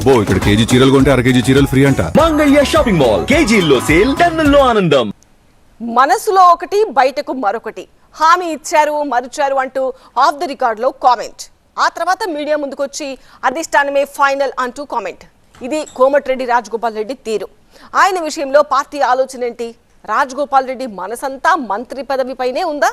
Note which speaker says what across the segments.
Speaker 1: అబ్బో ఇక్కడ కేజీ చీరలు కొంటే అర కేజీ చీరలు ఫ్రీ అంట.
Speaker 2: మంగళ్య షాపింగ్ మాల్ కేజీల్లో సేల్, టన్నుల్లో ఆనందం.
Speaker 3: మనసులో ఒకటి బయటకు మరొకటి, హామీ ఇచ్చారు మరుచారు అంటూ ఆఫ్ ద రికార్డ్ లో కామెంట్. ఆ తర్వాత మీడియా ముందుకొచ్చి అధిష్టానమే ఫైనల్ అంటూ కామెంట్. ఇది కోమటిరెడ్డి రాజగోపాల్ రెడ్డి తీరు. ఆయన విషయంలో పార్టీ ఆలోచన ఏంటి? రాజగోపాల్ రెడ్డి మనసంతా మంత్రి పదవిపైనే ఉందా?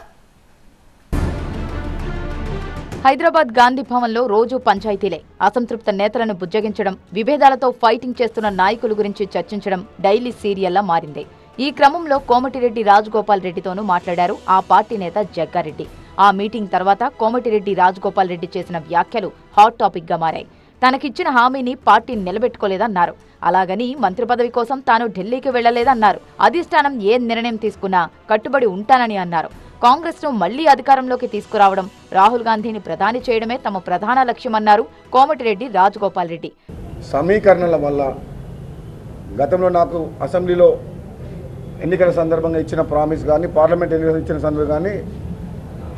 Speaker 4: హైదరాబాద్ గాంధీ భవన్లో రోజు పంచాయతీలే. అసంతృప్త నేతలను బుజ్జగించడం, విభేదాలతో ఫైటింగ్ చేస్తున్న నాయకుల గురించి చర్చించడం డైలీ సీరియల్లా మారింది. ఈ క్రమంలో కోమటిరెడ్డి రాజగోపాల్ రెడ్డితోనూ మాట్లాడారు ఆ పార్టీ నేత జగ్గారెడ్డి. ఆ మీటింగ్ తర్వాత కోమటిరెడ్డి రాజగోపాల్ రెడ్డి చేసిన వ్యాఖ్యలు హాట్ టాపిక్ గా మారాయి. తనకిచ్చిన హామీని పార్టీ నిలబెట్టుకోలేదన్నారు. అలాగని మంత్రి పదవి కోసం తాను ఢిల్లీకి వెళ్లలేదన్నారు. అధిష్టానం ఏ నిర్ణయం తీసుకున్నా కట్టుబడి ఉంటానని అన్నారు. కాంగ్రెస్ ను మళ్లీ అధికారంలోకి తీసుకురావడం, రాహుల్ గాంధీని ప్రధాని చేయడమే తమ ప్రధాన లక్ష్యమన్నారు కోమటిరెడ్డి రాజగోపాల్ రెడ్డి.
Speaker 5: సమీకరణల వల్ల గతంలో నాకు అసెంబ్లీలో ఎన్నికల సందర్భంగా ఇచ్చిన ప్రామిస్ కానీ, పార్లమెంట్ ఎన్నికలు ఇచ్చిన సందర్భంగా కానీ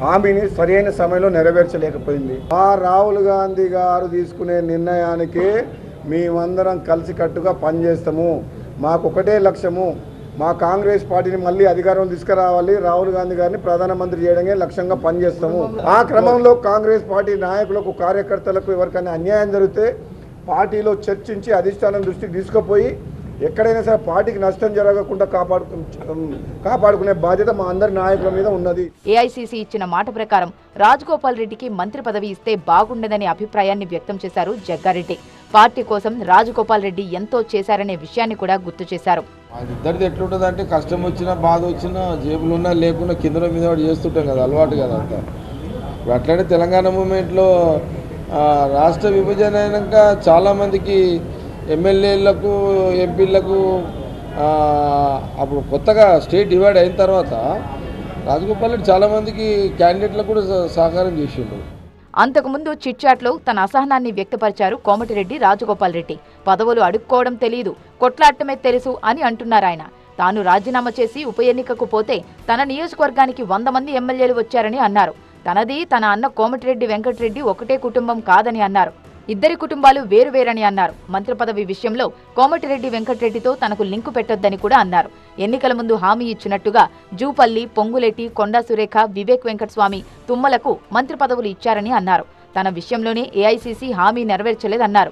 Speaker 5: హామీని సరైన సమయంలో నెరవేర్చలేకపోయింది. రాహుల్ గాంధీ గారు తీసుకునే నిర్ణయానికి మేమందరం కలిసికట్టుగా పనిచేస్తాము. మాకు ఒకటే లక్ష్యము, మా కాంగ్రెస్ పార్టీని మళ్ళీ అధికారం తీసుకురావాలి, రాహుల్ గాంధీ గారిని ప్రధానమంత్రి చేయడమే లక్ష్యంగా పనిచేస్తాము. ఆ క్రమంలో కాంగ్రెస్ పార్టీ నాయకులకు, కార్యకర్తలకు ఎవరికైనా అన్యాయం జరిగితే పార్టీలో చర్చించి అధిష్టానం దృష్టికి తీసుకుపోయి ఎక్కడైనా సరే పార్టీకి నష్టం జరగకుండా కాపాడుకునే బాధ్యత మా అందరి నాయకుల మీద ఉన్నది.
Speaker 4: ఏఐసీసీ ఇచ్చిన మాట ప్రకారం రాజగోపాల్ రెడ్డికి మంత్రి పదవి ఇస్తే బాగుండదనే అభిప్రాయాన్ని వ్యక్తం చేశారు జగ్గారెడ్డి. పార్టీ కోసం రాజగోపాల్ రెడ్డి ఎంతో చేశారనే విషయాన్ని కూడా గుర్తు చేశారు.
Speaker 6: ఇద్దరిది ఎట్లుంటుందంటే కష్టం వచ్చినా, బాధ వచ్చినా, జేబులున్నా లేకున్నా కింద మీద చేస్తుంటాం కదా, అలవాటు కదా అంతా. ఇప్పుడు అట్లనే తెలంగాణ మూమెంట్లో రాష్ట్ర విభజన అయినాక చాలామందికి ఎమ్మెల్యేలకు, ఎంపీలకు అప్పుడు కొత్తగా స్టేట్ డివైడ్ అయిన తర్వాత రాజగోపాల్ రెడ్డి చాలామందికి క్యాండిడేట్లకు కూడా సహకారం చేసిండు.
Speaker 4: అంతకుముందు చిట్చాట్లో తన అసహనాన్ని వ్యక్తపరిచారు కోమటిరెడ్డి రాజగోపాల్ రెడ్డి. పదవులు అడుక్కోవడం తెలీదు, కొట్లాడటమే తెలుసు అని అంటున్నారాయన. తాను రాజీనామా చేసి ఉప ఎన్నికకు పోతే తన నియోజకవర్గానికి 100 మంది ఎమ్మెల్యేలు వచ్చారని అన్నారు. తనది, తన అన్న కోమటిరెడ్డి వెంకటరెడ్డి ఒకటే కుటుంబం కాదని అన్నారు. ఇద్దరి కుటుంబాలు వేరువేరని అన్నారు. మంత్రి పదవి విషయంలో కోమటిరెడ్డి వెంకటరెడ్డితో తనకు లింకు పెట్టొద్దని కూడా అన్నారు. ఎన్నికల ముందు హామీ ఇచ్చినట్టుగా జూపల్లి, పొంగులేటి, కొండా సురేఖ, వివేక్ వెంకటస్వామి, తుమ్మలకు మంత్రి పదవులు ఇచ్చారని అన్నారు. తన విషయంలోనే ఏఐసీసీ హామీ నెరవేర్చలేదన్నారు.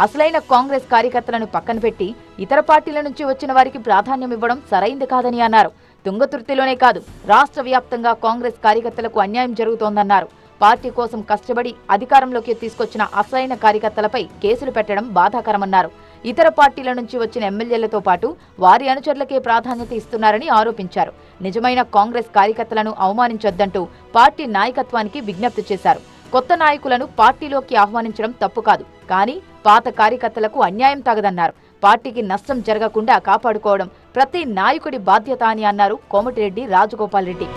Speaker 4: అసలైన కాంగ్రెస్ కార్యకర్తలను పక్కన పెట్టి ఇతర పార్టీల నుంచి వచ్చిన వారికి ప్రాధాన్యం ఇవ్వడం సరైంది కాదని అన్నారు. తుంగతుర్తిలోనే కాదు, రాష్ట్ర వ్యాప్తంగా కాంగ్రెస్ కార్యకర్తలకు అన్యాయం జరుగుతోందన్నారు. పార్టీ కోసం కష్టపడి అధికారంలోకి తీసుకొచ్చిన అసలైన కార్యకర్తలపై కేసులు పెట్టడం బాధాకరమన్నారు. ఇతర పార్టీల నుంచి వచ్చిన ఎమ్మెల్యేలతో పాటు వారి అనుచరులకే ప్రాధాన్యత ఇస్తున్నారని ఆరోపించారు. నిజమైన కాంగ్రెస్ కార్యకర్తలను అవమానించొద్దంటూ పార్టీ నాయకత్వానికి విజ్ఞప్తి చేశారు. కొత్త నాయకులను పార్టీలోకి ఆహ్వానించడం తప్పు కాదు, కానీ పాత కార్యకర్తలకు అన్యాయం తగదన్నారు. పార్టీకి నష్టం జరగకుండా కాపాడుకోవడం ప్రతి నాయకుడి బాధ్యత అని అన్నారు కోమటిరెడ్డి రాజగోపాల్ రెడ్డి.